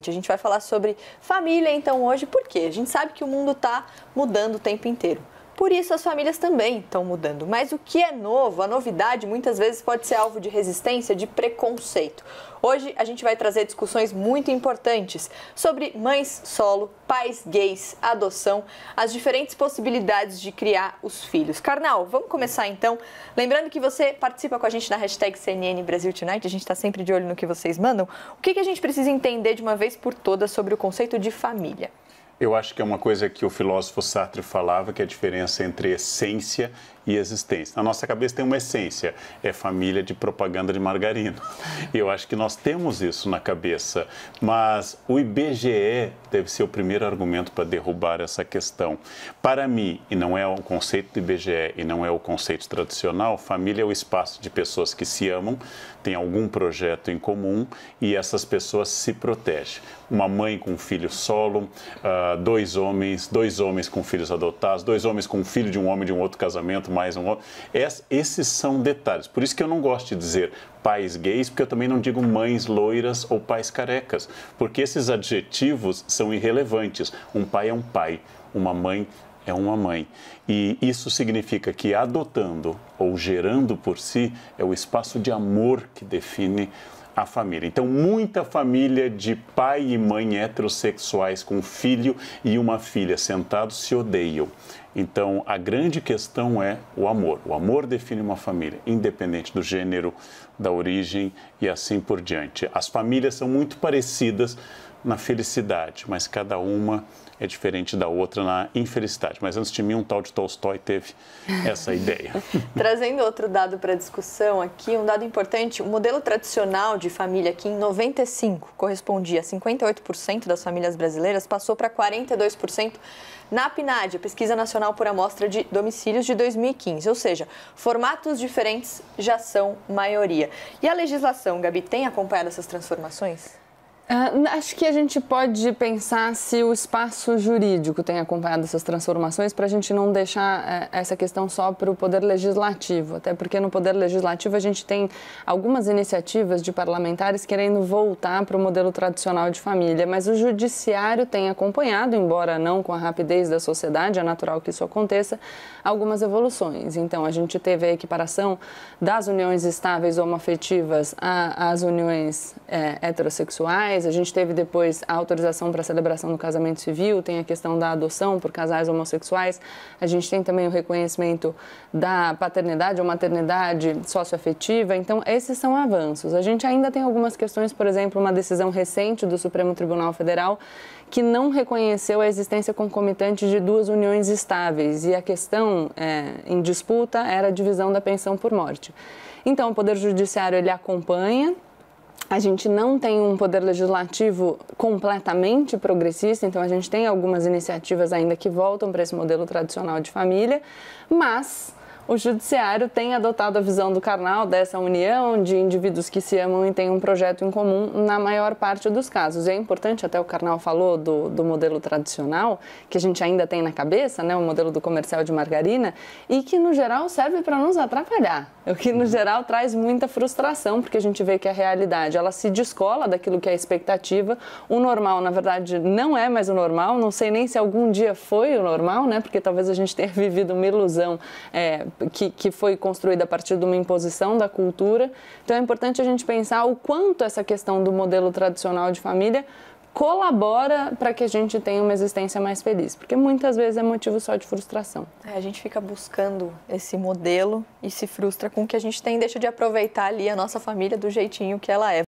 A gente vai falar sobre família, então, hoje, por quê? A gente sabe que o mundo está mudando o tempo inteiro. Por isso, as famílias também estão mudando. Mas o que é novo, a novidade, muitas vezes pode ser alvo de resistência, de preconceito. Hoje, a gente vai trazer discussões muito importantes sobre mães solo, pais gays, adoção, as diferentes possibilidades de criar os filhos. Karnal, vamos começar então. Lembrando que você participa com a gente na hashtag CNN Brasil Tonight, a gente está sempre de olho no que vocês mandam. O que a gente precisa entender de uma vez por todas sobre o conceito de família? Eu acho que é uma coisa que o filósofo Sartre falava, que é a diferença entre essência e existência. Na nossa cabeça tem uma essência, é família de propaganda de margarina. E eu acho que nós temos isso na cabeça, mas o IBGE deve ser o primeiro argumento para derrubar essa questão. Para mim, e não é o conceito do IBGE e não é o conceito tradicional, família é o espaço de pessoas que se amam, têm algum projeto em comum e essas pessoas se protegem. Uma mãe com um filho solo, dois homens com filhos adotados, dois homens com um filho de um homem de um outro casamento, mais um outro. Esses são detalhes. Por isso que eu não gosto de dizer pais gays, porque eu também não digo mães loiras ou pais carecas, porque esses adjetivos são irrelevantes. Um pai é um pai, uma mãe é uma mãe. E isso significa que adotando ou gerando por si é o espaço de amor que define a família. Então, muita família de pai e mãe heterossexuais com um filho e uma filha sentados se odeiam. Então, a grande questão é o amor. O amor define uma família, independente do gênero, da origem e assim por diante. As famílias são muito parecidas na felicidade, mas cada uma é diferente da outra na infelicidade. Mas antes de mim, um tal de Tolstói teve essa ideia. Trazendo outro dado para a discussão aqui, um dado importante, o modelo tradicional de família, que em 95 correspondia a 58% das famílias brasileiras, passou para 42% na PNAD, a Pesquisa Nacional por Amostra de Domicílios de 2015. Ou seja, formatos diferentes já são maioria. E a legislação, Gabi, tem acompanhado essas transformações? Acho que a gente pode pensar se o espaço jurídico tem acompanhado essas transformações para a gente não deixar essa questão só para o Poder Legislativo, até porque no Poder Legislativo a gente tem algumas iniciativas de parlamentares querendo voltar para o modelo tradicional de família, mas o Judiciário tem acompanhado, embora não com a rapidez da sociedade, é natural que isso aconteça, algumas evoluções. Então, a gente teve a equiparação das uniões estáveis homoafetivas às uniões heterossexuais. A gente teve depois a autorização para a celebração do casamento civil, tem a questão da adoção por casais homossexuais, a gente tem também o reconhecimento da paternidade ou maternidade socioafetiva, então esses são avanços. A gente ainda tem algumas questões, por exemplo, uma decisão recente do Supremo Tribunal Federal que não reconheceu a existência concomitante de duas uniões estáveis e a questão em disputa era a divisão da pensão por morte. Então, o Poder Judiciário ele acompanha. A gente não tem um poder legislativo completamente progressista, então a gente tem algumas iniciativas ainda que voltam para esse modelo tradicional de família, mas o Judiciário tem adotado a visão do Karnal dessa união de indivíduos que se amam e têm um projeto em comum na maior parte dos casos. E é importante, até o Karnal falou do modelo tradicional, que a gente ainda tem na cabeça, né, o modelo do comercial de margarina, e que no geral serve para nos atrapalhar. O que no geral traz muita frustração, porque a gente vê que a realidade ela se descola daquilo que é a expectativa. O normal, na verdade, não é mais o normal, não sei nem se algum dia foi o normal, né, porque talvez a gente tenha vivido uma ilusão que foi construída a partir de uma imposição da cultura. Então é importante a gente pensar o quanto essa questão do modelo tradicional de família colabora para que a gente tenha uma existência mais feliz, porque muitas vezes é motivo só de frustração. A gente fica buscando esse modelo e se frustra com o que a gente tem, deixa de aproveitar ali a nossa família do jeitinho que ela é.